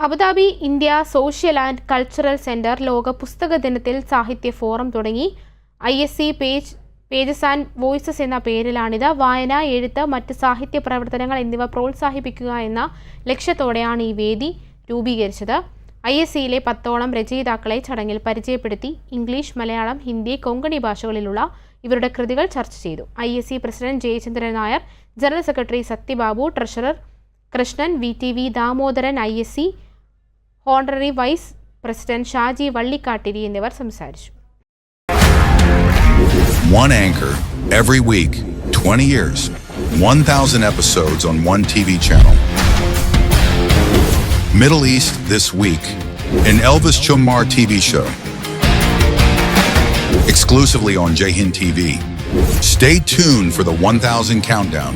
Abu Dhabi India social and cultural centre ലോക പുസ്തക ദിനത്തിൽ സാഹിത്യ ഫോറം തുടങ്ങി. ISC പേജസ് ആൻഡ് വോയിസസ് എന്ന പേരിലാണിത്. വായന, എഴുത്ത്, മറ്റ് സാഹിത്യ പ്രവർത്തനങ്ങൾ എന്നിവ പ്രോത്സാഹിപ്പിക്കുക എന്ന ലക്ഷ്യത്തോടെയാണ് ഈ വേദി രൂപീകരിച്ചത്. ISCയിലെ 10ഓളം രചയിതാക്കളെ ചടങ്ങിൽ പരിചയപ്പെടുത്തി. ഇംഗ്ലീഷ്, മലയാളം, ഹിന്ദി, കൊങ്കണി ഭാഷകളിലുള്ള ഇവരുടെ കൃതികൾ ചർച്ച ചെയ്തു. ISC president Jayachandran Nair, general secretary Sathyababu, treasurer Krishnan, VTV Damodaran, ISC honorary vice president Shaji Vallikkattiri എന്നിവർ സംസാരിച്ചു. One anchor every week, 20 years, 1,000 episodes on one TV channel. Middle East this week, an Elvis Chumar TV show. Exclusively on Jai Hind TV. Stay tuned for the 1,000 countdown.